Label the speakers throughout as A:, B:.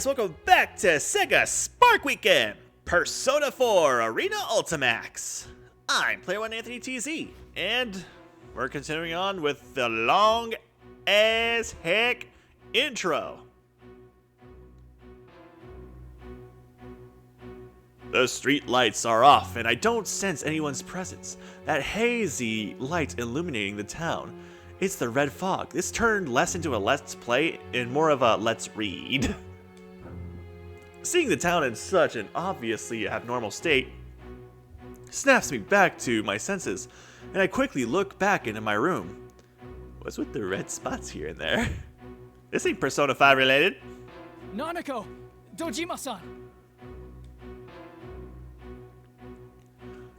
A: guys, welcome back to Sega Spark Weekend, Persona 4 Arena Ultimax. I'm Player One AnthonyTZ, and we're continuing on with the long as heck intro. The street lights are off, and I don't sense anyone's presence. That hazy light illuminating the town. It's the red fog. This turned less into a let's play and more of a let's read. Seeing the town in such an obviously abnormal state snaps me back to my senses, and I quickly look back into my room. What's with the red spots here and there? This ain't Persona 5 related.
B: NaCl! Dojima-san!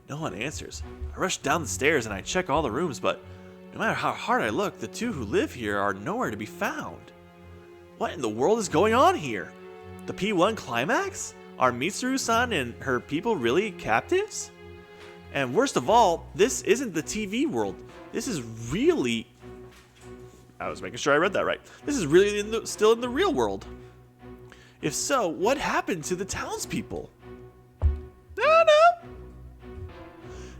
A: No one answers. I rush down the stairs and I check all the rooms, but no matter how hard I look, the two who live here are nowhere to be found. What in the world is going on here? The P1 climax? Are Mitsuru-san and her people really captives? And worst of all, this isn't the TV world. This is really... I was making sure I read that right. This is really still in the real world. If so, what happened to the townspeople? No.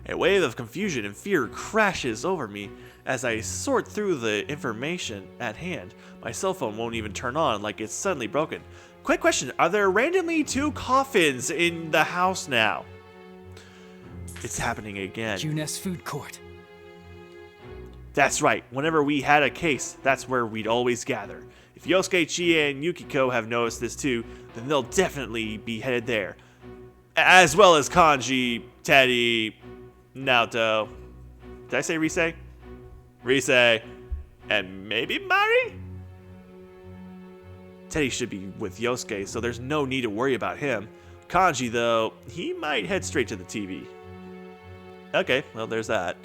A: A wave of confusion and fear crashes over me as I sort through the information at hand. My cell phone won't even turn on, like it's suddenly broken. Quick question, are there randomly two coffins in the house now? It's happening again.
B: Junes Food Court.
A: That's right, whenever we had a case, that's where we'd always gather. If Yosuke, Chie, and Yukiko have noticed this too, then they'll definitely be headed there. As well as Kanji, Teddy, Naoto. Did I say Rise? Rise. And maybe Mari? Teddy should be with Yosuke, so there's no need to worry about him. Kanji, though, he might head straight to the TV. Okay, well, there's that.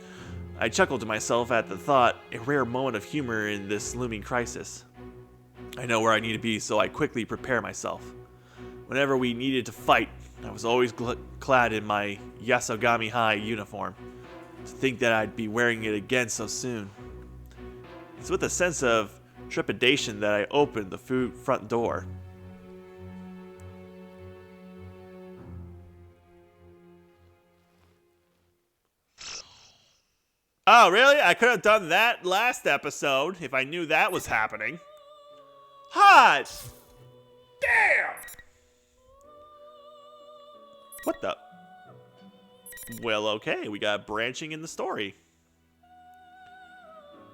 A: I chuckled to myself at the thought, a rare moment of humor in this looming crisis. I know where I need to be, so I quickly prepare myself. Whenever we needed to fight, I was always clad in my Yasogami High uniform. To think that I'd be wearing it again so soon. It's with a sense of trepidation that I opened the front door. Oh, really? I could have done that last episode if I knew that was happening. Hot! Damn! What the? Well, okay, we got branching in the story.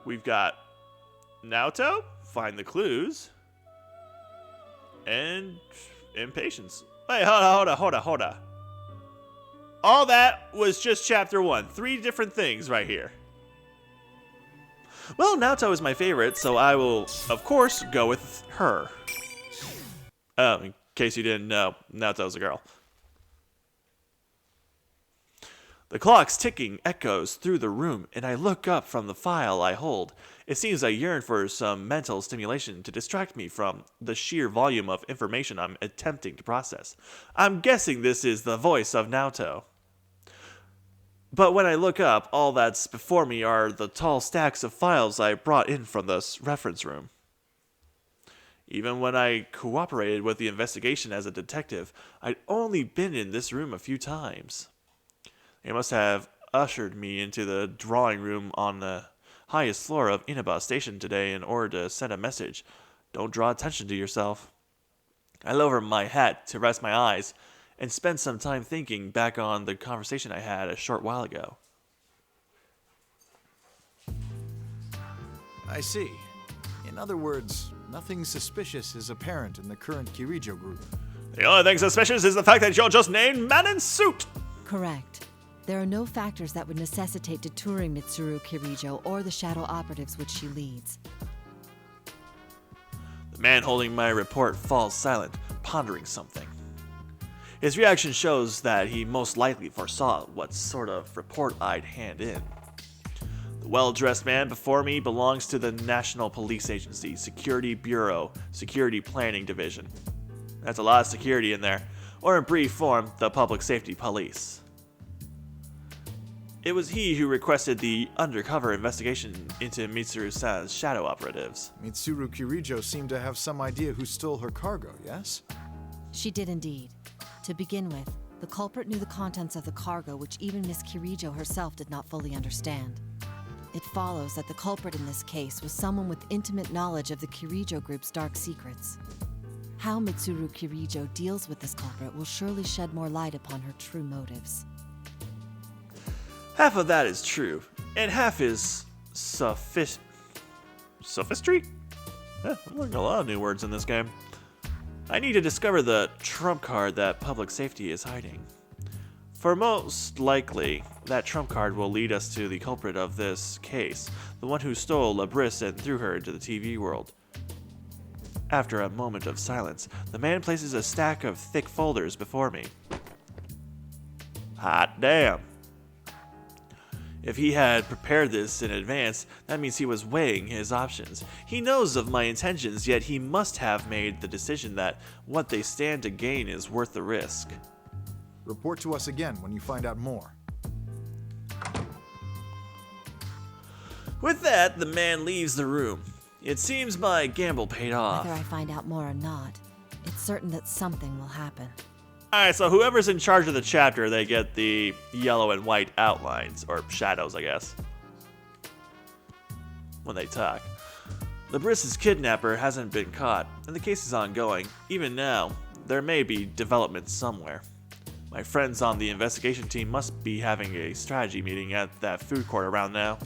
A: We've got Naoto, find the clues, and impatience. Wait, hold on. All that was just chapter 1. 3 different things right here. Well, Naoto is my favorite, so I will, of course, go with her. Oh, in case you didn't know, Naoto's a girl. The clock's ticking echoes through the room, and I look up from the file I hold. It seems I yearn for some mental stimulation to distract me from the sheer volume of information I'm attempting to process. I'm guessing this is the voice of Naoto. But when I look up, all that's before me are the tall stacks of files I brought in from the reference room. Even when I cooperated with the investigation as a detective, I'd only been in this room a few times. They must have ushered me into the drawing room on the highest floor of Inaba Station today in order to send a message. Don't draw attention to yourself. I lower my hat to rest my eyes and spend some time thinking back on the conversation I had a short while ago.
C: I see. In other words, nothing suspicious is apparent in the current Kirijo group.
A: The only thing suspicious is the fact that you're just named Man in Suit!
D: Correct. There are no factors that would necessitate detouring Mitsuru Kirijo or the shadow operatives which she leads.
A: The man holding my report falls silent, pondering something. His reaction shows that he most likely foresaw what sort of report I'd hand in. The well-dressed man before me belongs to the National Police Agency, Security Bureau, Security Planning Division. That's a lot of security in there, or in brief form, the Public Safety Police. It was he who requested the undercover investigation into Mitsuru-san's shadow operatives.
C: Mitsuru Kirijo seemed to have some idea who stole her cargo, yes?
D: She did indeed. To begin with, the culprit knew the contents of the cargo which even Miss Kirijo herself did not fully understand. It follows that the culprit in this case was someone with intimate knowledge of the Kirijo group's dark secrets. How Mitsuru Kirijo deals with this culprit will surely shed more light upon her true motives.
A: Half of that is true, and half is sophistry? Yeah, I'm learning a lot of new words in this game. I need to discover the trump card that public safety is hiding. For most likely, that trump card will lead us to the culprit of this case, the one who stole Labris and threw her into the TV world. After a moment of silence, the man places a stack of thick folders before me. Hot damn. If he had prepared this in advance, that means he was weighing his options. He knows of my intentions, yet he must have made the decision that what they stand to gain is worth the risk.
C: Report to us again when you find out more.
A: With that, the man leaves the room. It seems my gamble paid off.
D: Whether I find out more or not, it's certain that something will happen.
A: Alright, so whoever's in charge of the chapter, they get the yellow and white outlines, or shadows, I guess, when they talk. Labris's kidnapper hasn't been caught, and the case is ongoing. Even now, there may be developments somewhere. My friends on the investigation team must be having a strategy meeting at that food court around now.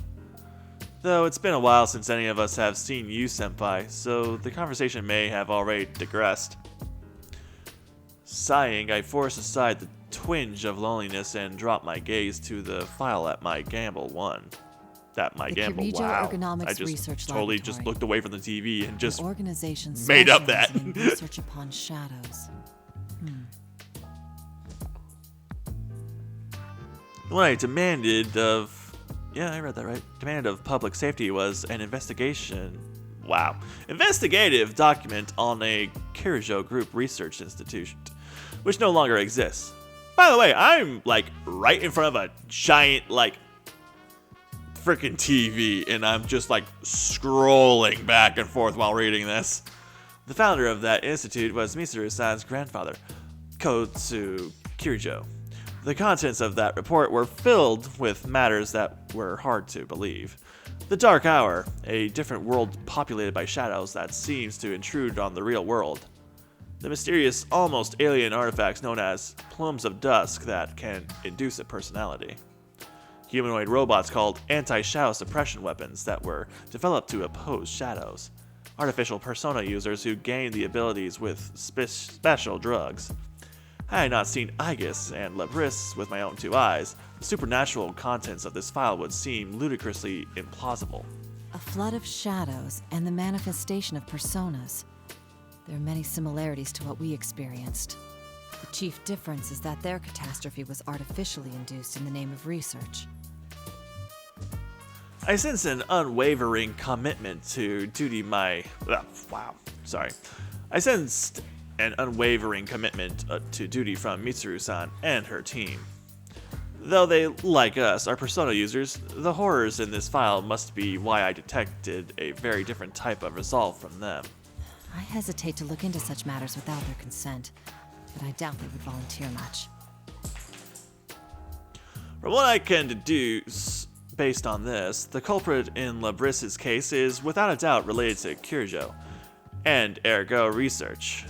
A: Though it's been a while since any of us have seen you, Senpai, so the conversation may have already digressed. Sighing, I force aside the twinge of loneliness and drop my gaze to the file at my gamble one. That my
D: The
A: gamble,
D: Kirijo
A: wow.
D: Ergonomics
A: I just
D: Research
A: totally
D: Laboratory.
A: just looked away from the TV and just
D: An organization
A: made up that.
D: specializing in research upon shadows.
A: What I demanded of, yeah, I read that right. Demanded of public safety was an investigation. Wow. Investigative document on a Kirijo Group research institution, which no longer exists. By the way, I'm like right in front of a giant like freaking TV, and I'm just like scrolling back and forth while reading this. The founder of that institute was Mitsuru-san's grandfather, Kotsu Kirijo. The contents of that report were filled with matters that were hard to believe. The Dark Hour, a different world populated by shadows that seems to intrude on the real world. The mysterious, almost alien artifacts known as plumes of dusk that can induce a personality. Humanoid robots called anti-shadow suppression weapons that were developed to oppose shadows. Artificial persona users who gained the abilities with special drugs. Had I not seen Aegis and Labris with my own two eyes, the supernatural contents of this file would seem ludicrously implausible.
D: A flood of shadows and the manifestation of personas. There are many similarities to what we experienced. The chief difference is that their catastrophe was artificially induced in the name of research.
A: I sense an unwavering commitment to duty I sensed an unwavering commitment to duty from Mitsuru-san and her team. Though they, like us, are persona users, the horrors in this file must be why I detected a very different type of resolve from them.
D: I hesitate to look into such matters without their consent, but I doubt they would volunteer much.
A: From what I can deduce, based on this, the culprit in Labris's case is without a doubt related to Kirijo, and ergo research.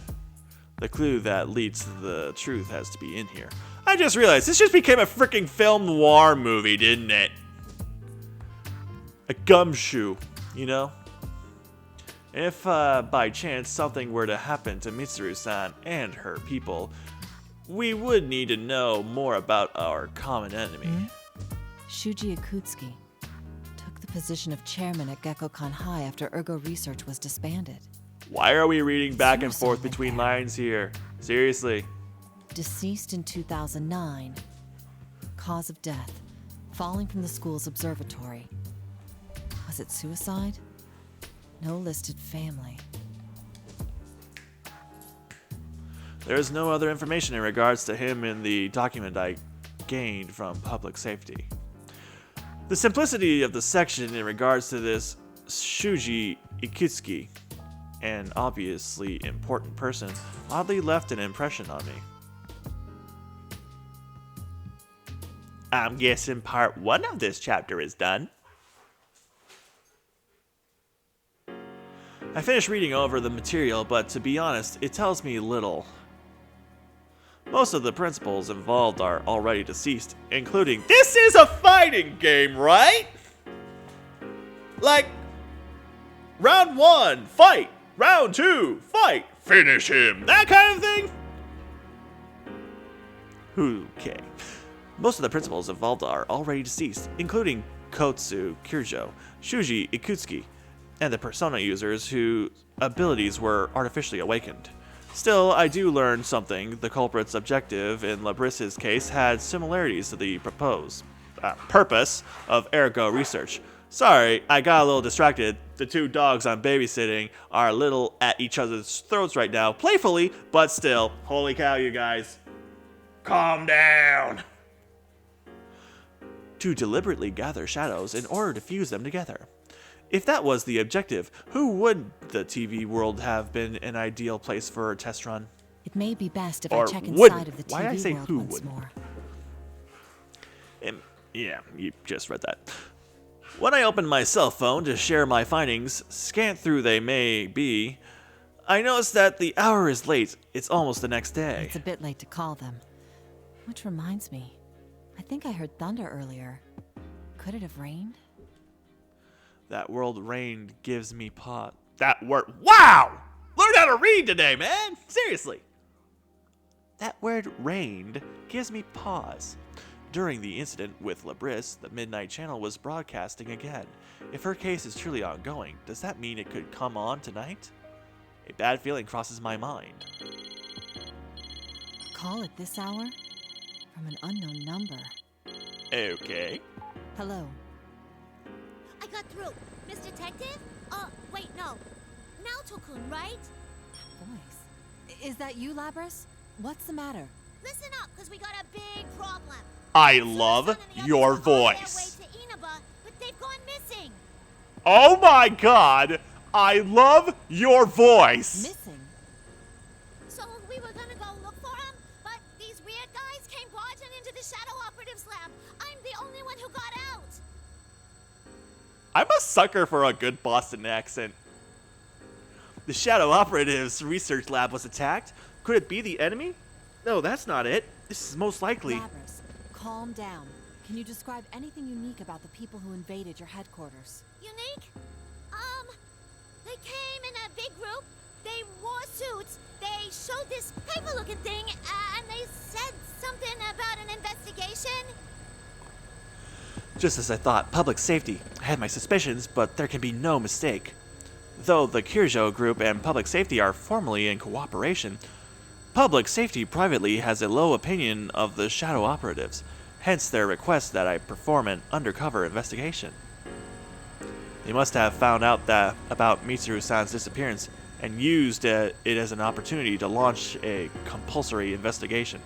A: The clue that leads to the truth has to be in here. I just realized this just became a freaking film noir movie, didn't it? A gumshoe, you know? If by chance something were to happen to Mitsuru-san and her people, we would need to know more about our common enemy.
D: Shuji Akutsuki took the position of chairman at Gekkokan High after Ergo Research was disbanded.
A: Why are we reading back and forth
D: Suicide
A: between
D: there.
A: lines here? Seriously.
D: Deceased in 2009. Cause of death: falling from the school's observatory. Was it suicide? No listed family.
A: There is no other information in regards to him in the document I gained from public safety. The simplicity of the section in regards to this Shuji Ikutsuki, an obviously important person, oddly left an impression on me. I'm guessing part 1 of this chapter is done. I finished reading over the material, but to be honest, it tells me little. Most of the principals involved are already deceased, including, this is a fighting game, right? Like, round 1, fight. Round 2, fight. Finish him. That kind of thing? Okay. Most of the principals involved are already deceased, including Kotsu Kirjo, Shuji Ikutsuki, and the persona users whose abilities were artificially awakened. Still, I do learn something. The culprit's objective in Labris's case had similarities to the purpose of ergo research. Sorry, I got a little distracted. The 2 dogs I'm babysitting are a little at each other's throats right now, playfully, but still. Holy cow, you guys. Calm down. To deliberately gather shadows in order to fuse them together. If that was the objective, who would the TV world have been an ideal place for a test run?
D: It may be best if
A: Or
D: I check
A: wouldn't.
D: inside of the
A: Why did I say
D: TV world
A: who
D: once
A: would?
D: more.
A: Yeah, you just read that. When I opened my cell phone to share my findings, scant through they may be, I noticed that the hour is late. It's almost the next day.
D: It's a bit late to call them. Which reminds me, I think I heard thunder earlier. Could it have rained?
A: That word rained gives me pause. That word. Wow! Learn how to read today, man! Seriously. That word rained gives me pause. During the incident with Labris, the Midnight Channel was broadcasting again. If her case is truly ongoing, does that mean it could come on tonight? A bad feeling crosses my mind.
D: A call at this hour? From an unknown number.
A: Okay.
D: Hello.
E: I got through. Miss Detective? Wait, no. Naoto-kun, right?
D: Voice. Is that you, Labris? What's the matter?
E: Listen up, because we got a big problem.
A: I love your voice.
E: On their way to Inaba, but they've gone missing.
A: Oh my god! I love your voice!
D: Missing?
E: So we were gonna go look for them, but these weird guys came barging into the Shadow Operatives lab. I'm the only one who got out.
A: I'm a sucker for a good Boston accent. The Shadow Operatives research lab was attacked? Could it be the enemy? No, that's not it. This is most likely.
D: Labris, calm down. Can you describe anything unique about the people who invaded your headquarters?
E: Unique? They came in a big group. They wore suits. They showed this paper-looking thing, and they said something about an investigation.
A: Just as I thought, public safety. I had my suspicions, but there can be no mistake. Though the Kirjo group and public safety are formally in cooperation, public safety privately has a low opinion of the Shadow Operatives, hence their request that I perform an undercover investigation. They must have found out about Mitsuru-san's disappearance and used it as an opportunity to launch a compulsory investigation.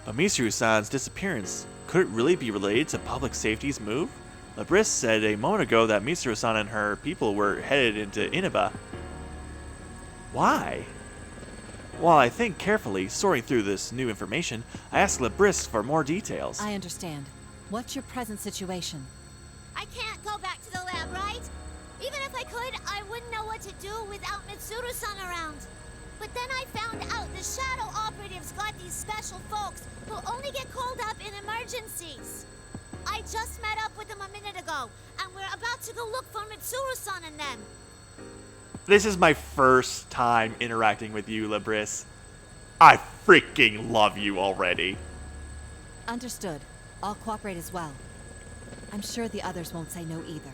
A: But Mitsuru-san's disappearance, could it really be related to public safety's move? Labris said a moment ago that Mitsuru-san and her people were headed into Inaba. Why? While I think carefully, sorting through this new information, I asked Labris for more details.
D: I understand. What's your present situation?
E: I can't go back to the lab, right? Even if I could, I wouldn't know what to do without Mitsuru-san around. But then I found out the Shadow Operatives got these special folks who only get called up in emergencies. I just met up with them a minute ago, and we're about to go look for Mitsuru-san and them.
A: This is my first time interacting with you, Labris. I freaking love you already.
D: Understood. I'll cooperate as well. I'm sure the others won't say no either.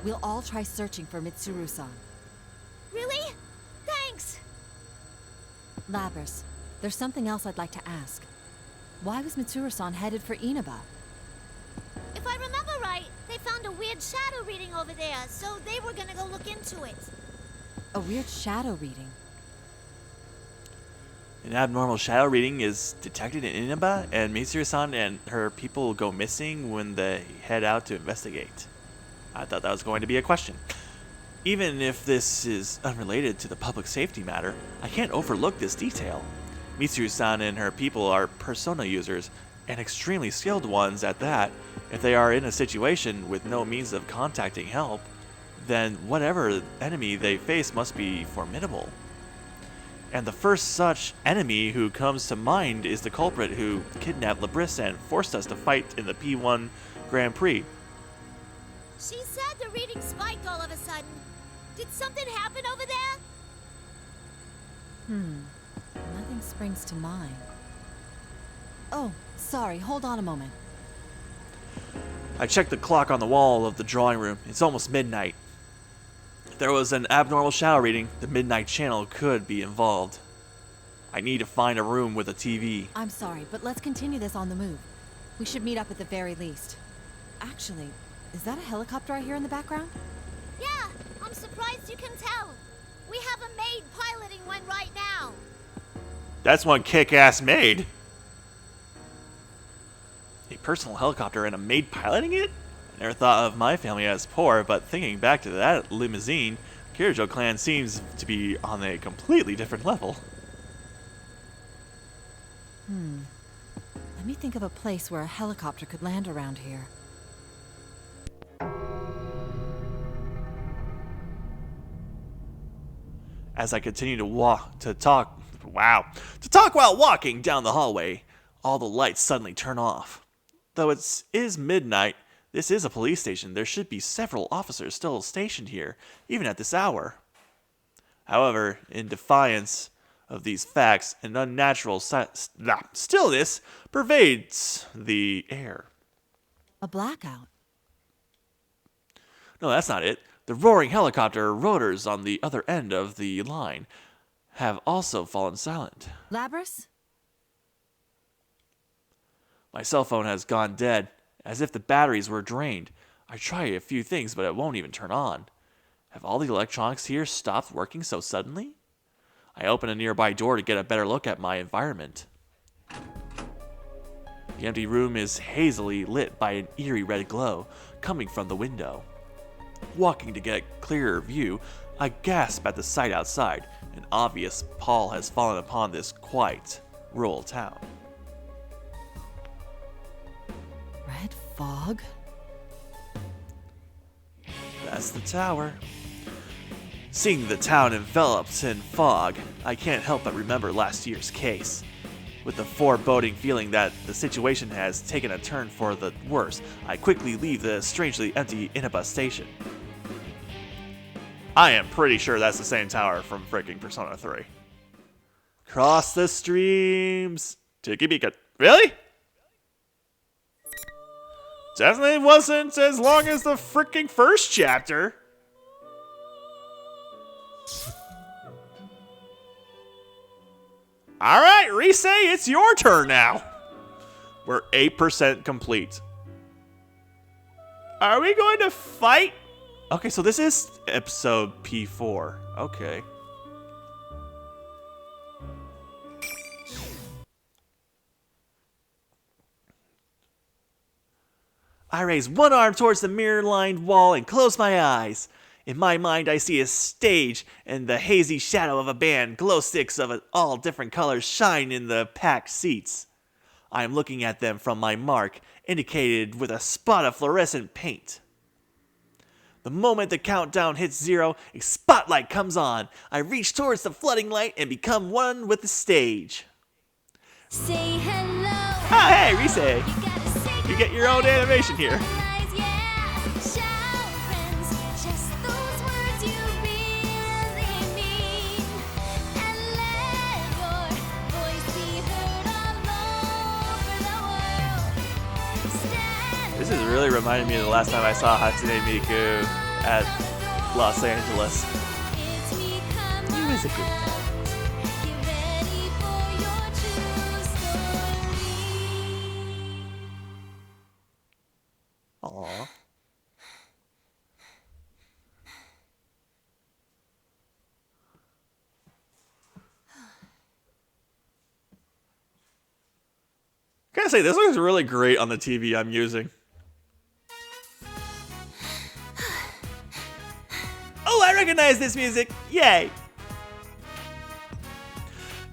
D: We'll all try searching for Mitsuru-san.
E: Really? Thanks.
D: Labris, there's something else I'd like to ask. Why was Mitsuru-san headed for Inaba?
E: If I remember right, they found a weird shadow reading over there, so they were gonna go look into it.
D: A weird shadow reading.
A: An abnormal shadow reading is detected in Inaba, and Mitsuru-san and her people go missing when they head out to investigate. I thought that was going to be a question. Even if this is unrelated to the public safety matter, I can't overlook this detail. Mitsuru-san and her people are persona users, and extremely skilled ones at that. If they are in a situation with no means of contacting help, then whatever enemy they face must be formidable. And the first such enemy who comes to mind is the culprit who kidnapped Labris and forced us to fight in the P1 Grand Prix.
E: She said the reading spiked all of a sudden. Did something happen over there?
D: Nothing springs to mind. Oh, sorry, hold on a moment.
A: I checked the clock on the wall of the drawing room. It's almost midnight. If there was an abnormal shadow reading, the Midnight Channel could be involved. I need to find a room with a TV.
D: I'm sorry, but let's continue this on the move. We should meet up at the very least. Actually, is that a helicopter I hear in the background?
E: Yeah, I'm surprised you can tell. We have a maid piloting one right now.
A: That's one kick-ass maid. A personal helicopter and a maid piloting it? I never thought of my family as poor, but thinking back to that limousine, Kirijo clan seems to be on a completely different level.
D: Let me think of a place where a helicopter could land around here.
A: As I continue to talk while walking down the hallway, all the lights suddenly turn off. Though it is midnight, this is a police station. There should be several officers still stationed here, even at this hour. However, in defiance of these facts, an unnatural stillness pervades the air.
D: A blackout.
A: No, that's not it. The roaring helicopter rotors on the other end of the line have also fallen silent.
D: Labris?
A: My cell phone has gone dead, as if the batteries were drained. I try a few things, but it won't even turn on. Have all the electronics here stopped working so suddenly? I open a nearby door to get a better look at my environment. The empty room is hazily lit by an eerie red glow coming from the window. Walking to get a clearer view, I gasp at the sight outside. An obvious pall has fallen upon this quiet, rural town.
D: Red fog?
A: That's the tower. Seeing the town enveloped in fog, I can't help but remember last year's case. With the foreboding feeling that the situation has taken a turn for the worse, I quickly leave the strangely empty Inaba station. I am pretty sure that's the same tower from freaking Persona 3. Cross the streams. Tiki Beacon. Really? Definitely wasn't as long as the freaking first chapter. Alright, Rise, it's your turn now. We're 8% complete. Are we going to fight? Okay, so this is episode P4. Okay. I raise one arm towards the mirror-lined wall and close my eyes. In my mind, I see a stage, and the hazy shadow of a band, glow sticks of all different colors shine in the packed seats. I am looking at them from my mark, indicated with a spot of fluorescent paint. The moment the countdown hits 0, a spotlight comes on. I reach towards the flooding light and become one with the stage.
E: Say hello.
A: Ah, hey, Rise! You get your own animation here. This is really reminding me of the last time I saw Hatsune Miku at Los Angeles. He was a good guy. Aww. Gotta say, this looks really great on the TV I'm using. Oh, I recognize this music! Yay!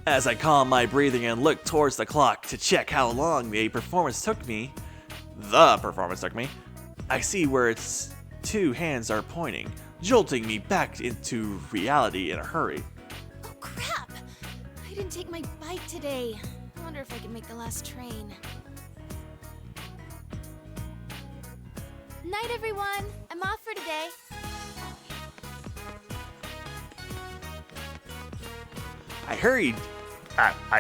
A: As I calm my breathing and look towards the clock to check how long the performance took me, I see where its two hands are pointing, jolting me back into reality in a hurry.
E: Oh, crap! I didn't take my bike today. I wonder if I can make the last train. Night, everyone. I'm off for today.
A: I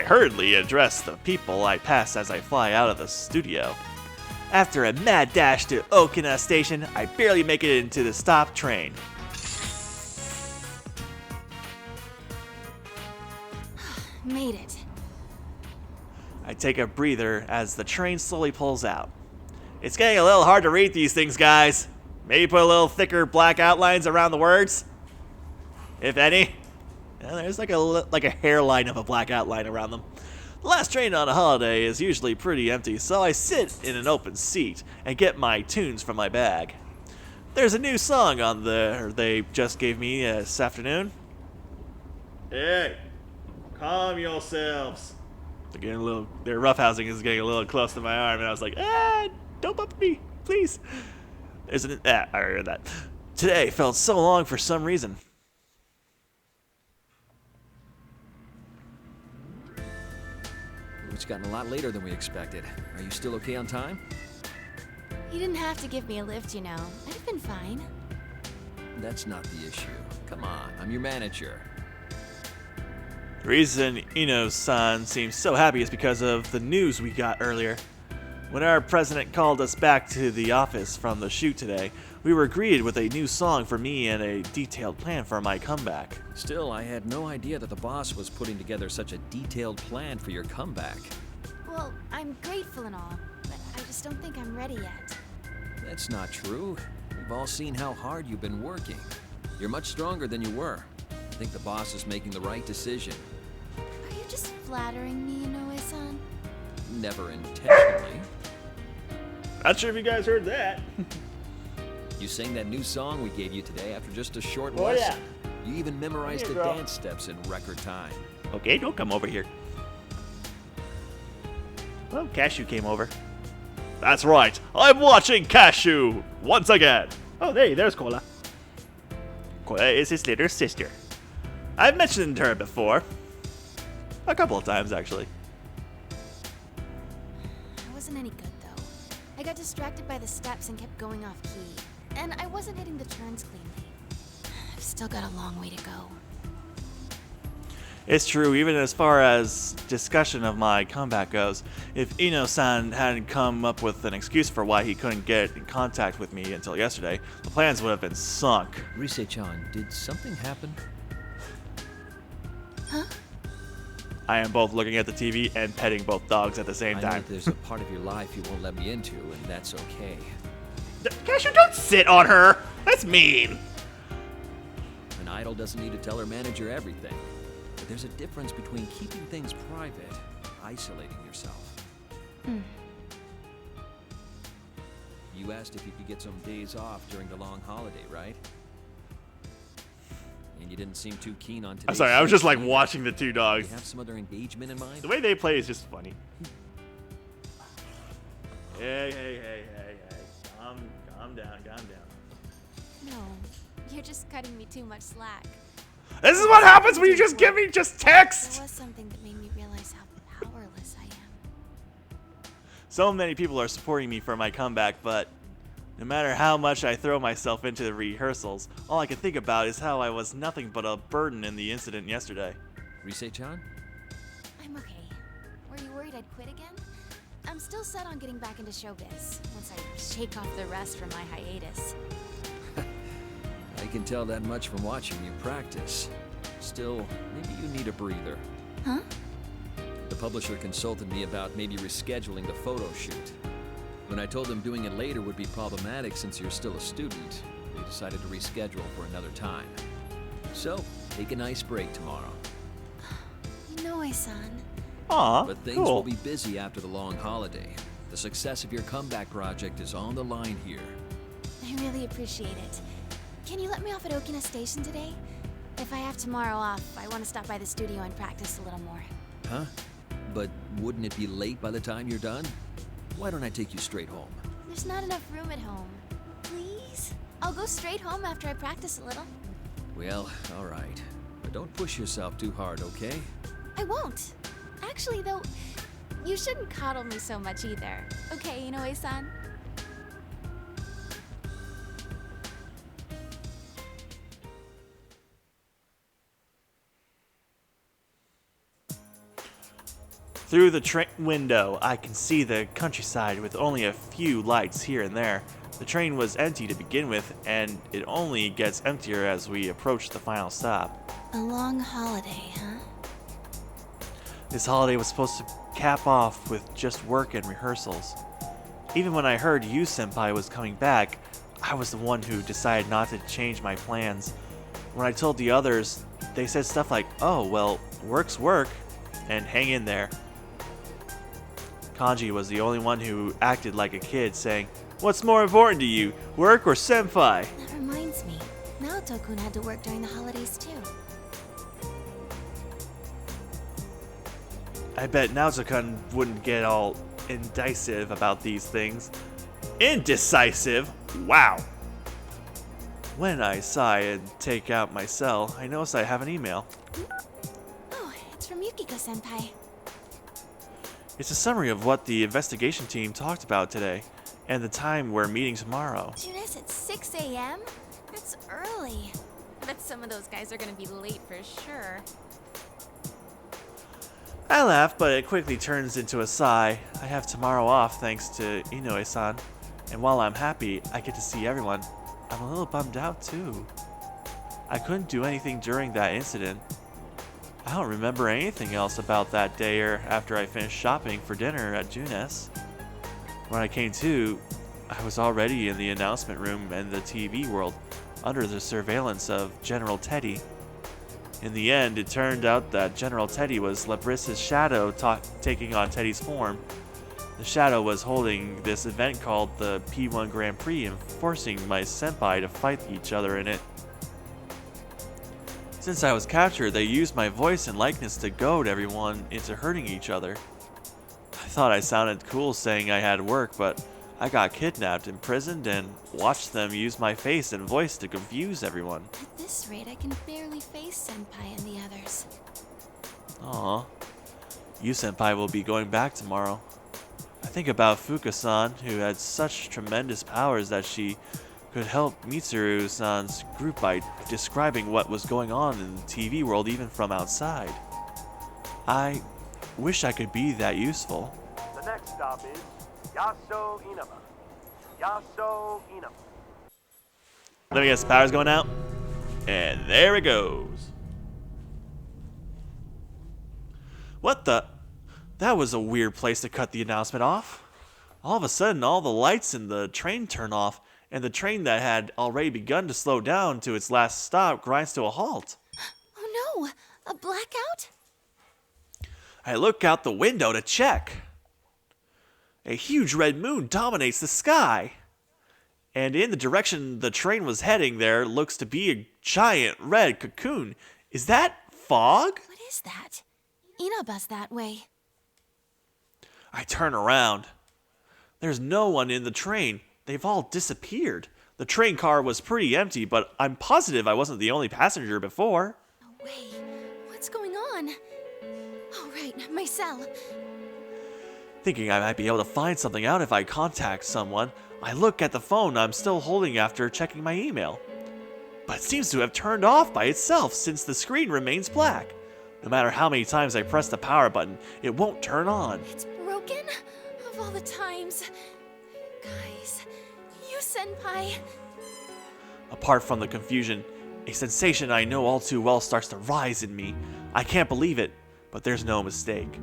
A: hurriedly address the people I pass as I fly out of the studio. After a mad dash to Okina Station, I barely make it into the stop train.
E: Made it.
A: I take a breather as the train slowly pulls out. It's getting a little hard to read these things, guys. Maybe put a little thicker black outlines around the words, if any. Yeah, there's like a hairline of a black outline around them. The last train on a holiday is usually pretty empty, so I sit in an open seat and get my tunes from my bag. There's a new song on there they just gave me this afternoon. Hey, calm yourselves. Their roughhousing is getting a little close to my arm, and I was like, don't bump me, please. I heard that. Today felt so long for some reason.
F: It's gotten a lot later than we expected. Are you still okay on time?
E: You didn't have to give me a lift, you know. I'd have been fine.
F: That's not the issue. Come on, I'm your manager.
A: The reason Ino-san seems so happy is because of the news we got earlier. When our president called us back to the office from the shoot today, we were greeted with a new song for me and a detailed plan for my comeback.
F: Still, I had no idea that the boss was putting together such a detailed plan for your comeback.
E: Well, I'm grateful and all, but I just don't think I'm ready yet.
F: That's not true. We've all seen how hard you've been working. You're much stronger than you were. I think the boss is making the right decision.
E: Are you just flattering me, Inoue-san?
F: Never intentionally.
A: Not sure if you guys heard that.
F: You sang that new song we gave you today after just a short
A: Oh,
F: lesson.
A: yeah.
F: You even memorized
A: Here,
F: the
A: bro.
F: dance steps in record time.
A: Okay, don't come over here. Well, Cashew came over. That's right, I'm watching Cashew once again. Oh, hey, there's Cola. Cola is his little sister. I've mentioned her before. A couple of times, actually.
E: I wasn't any good, though. I got distracted by the steps and kept going off key. And I wasn't hitting the turns cleanly. I've still got a long way to go.
A: It's true, even as far as discussion of my comeback goes. If Ino-san hadn't come up with an excuse for why he couldn't get in contact with me until yesterday, the plans would have been sunk.
F: Rise-chan, did something happen?
E: Huh?
A: I am both looking at the TV and petting both dogs at the same
F: I know
A: time.
F: that there's a part of your life you won't let me into, and that's okay.
A: Cashew, don't sit on her! That's mean!
F: An idol doesn't need to tell her manager everything. But there's a difference between keeping things private and isolating yourself. You asked if you could get some days off during the long holiday, right? And you didn't seem too keen on today.
A: I'm sorry, I was just like watching the two
F: Do
A: dogs.
F: you have some other engagement in mind?
A: The way they play is just funny. Hey. Calm down.
E: No, you're just cutting me too much slack.
A: This is what happens when you just give me just text!
E: There was something that made me realize how powerless I am.
A: So many people are supporting me for my comeback, but no matter how much I throw myself into the rehearsals, all I can think about is how I was nothing but a burden in the incident yesterday.
F: Rise-chan?
E: I'm okay. Were you worried I'd quit again? I'm still set on getting back into showbiz once I shake off the rest from my hiatus.
F: I can tell that much from watching you practice. Still, maybe you need a breather.
E: Huh?
F: The publisher consulted me about maybe rescheduling the photo shoot. When I told them doing it later would be problematic since you're still a student, they decided to reschedule for another time. So, take a nice break tomorrow.
E: Inoue-san,
A: Aw,
F: But things
A: cool.
F: will be busy after the long holiday. The success of your comeback project is on the line here.
E: I really appreciate it. Can you let me off at Okina Station today? If I have tomorrow off, I want to stop by the studio and practice a little more.
F: Huh? But wouldn't it be late by the time you're done? Why don't I take you straight home?
E: There's not enough room at home. Please? I'll go straight home after I practice a little.
F: Well, all right. But don't push yourself too hard, okay?
E: I won't. Actually, though, you shouldn't coddle me so much either. Okay, Inoue-san?
A: Through the train window, I can see the countryside with only a few lights here and there. The train was empty to begin with, and it only gets emptier as we approach the final stop.
E: A long holiday, huh?
A: This holiday was supposed to cap off with just work and rehearsals. Even when I heard Yu Senpai was coming back, I was the one who decided not to change my plans. When I told the others, they said stuff like, "Oh, well, work's work," and hang in there. Kanji was the only one who acted like a kid, saying, "What's more important to you, work or senpai?"
E: That reminds me. Naoto-kun had to work during the holidays too.
A: I bet Naoto-kun wouldn't get all indecisive about these things. Indecisive? Wow! When I sigh and take out my cell, I notice I have an email.
E: Oh, it's from Yukiko-senpai.
A: It's a summary of what the investigation team talked about today, and the time we're meeting tomorrow.
E: Judas, it's 6 a.m.? That's early. I bet some of those guys are gonna be late for sure.
A: I laugh, but it quickly turns into a sigh. I have tomorrow off thanks to Inoue-san, and while I'm happy I get to see everyone, I'm a little bummed out too. I couldn't do anything during that incident. I don't remember anything else about that day or after I finished shopping for dinner at Junes. When I came to, I was already in the announcement room and the TV world, under the surveillance of General Teddy. In the end, it turned out that General Teddy was Labrissa's shadow taking on Teddy's form. The shadow was holding this event called the P1 Grand Prix and forcing my senpai to fight each other in it. Since I was captured, they used my voice and likeness to goad everyone into hurting each other. I thought I sounded cool saying I had work, but I got kidnapped, imprisoned, and watched them use my face and voice to confuse everyone.
E: At this rate, I can barely face Senpai and the others.
A: Aw. Yu Senpai will be going back tomorrow. I think about Fuka-san, who had such tremendous powers that she could help Mitsuru-san's group by describing what was going on in the TV world even from outside. I wish I could be that useful.
G: The next stop is Yaso Inaba. Yaso Inaba.
A: Let me guess, the power's going out. And there it goes. What the? That was a weird place to cut the announcement off. All of a sudden, all the lights in the train turn off, and the train that had already begun to slow down to its last stop grinds to a halt.
E: Oh no! A blackout?
A: I look out the window to check. A huge red moon dominates the sky. And in the direction the train was heading, there looks to be a giant red cocoon. Is that fog?
E: What is that? Inaba's that way.
A: I turn around. There's no one in the train. They've all disappeared. The train car was pretty empty, but I'm positive I wasn't the only passenger before.
E: No way. What's going on? Oh, right, my cell.
A: Thinking I might be able to find something out if I contact someone, I look at the phone I'm still holding after checking my email. But it seems to have turned off by itself since the screen remains black. No matter how many times I press the power button, it won't turn on.
E: It's broken? Of all the times. Guys, you senpai.
A: Apart from the confusion, a sensation I know all too well starts to rise in me. I can't believe it, but there's no mistake.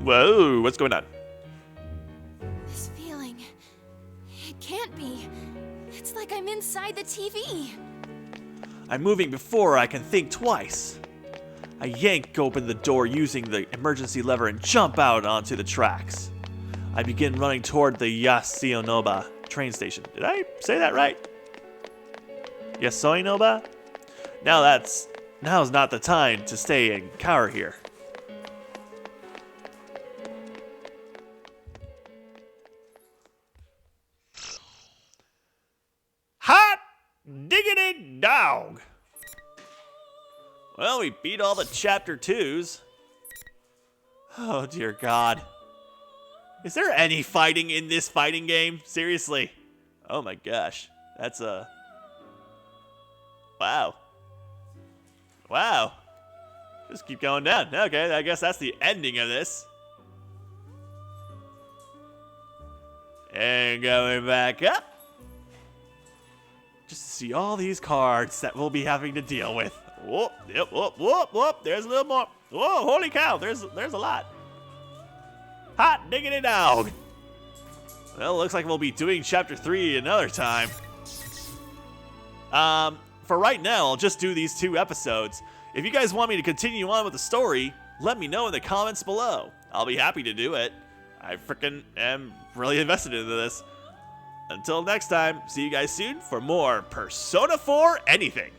A: Whoa, what's going on?
E: This feeling. It can't be. It's like I'm inside the TV.
A: I'm moving before I can think twice. I yank open the door using the emergency lever and jump out onto the tracks. I begin running toward the Yasionoba train station. Did I say that right? Yasionoba? Now's not the time to stay and cower here. Hot diggity dog! Well, we beat all the chapter 2s. Oh dear God. Is there any fighting in this fighting game? Seriously. Oh my gosh. That's a... Wow. Wow. Just keep going down. Okay, I guess that's the ending of this. And going back up. Just to see all these cards that we'll be having to deal with. Whoop, yep, whoop, whoop, whoop. There's a little more. Whoa, holy cow, there's a lot. Hot diggity dog. Well, looks like we'll be doing chapter 3 another time. For right now, I'll just do these 2 episodes. If you guys want me to continue on with the story, let me know in the comments below. I'll be happy to do it. I frickin' am really invested into this. Until next time, see you guys soon for more Persona 4 Anything.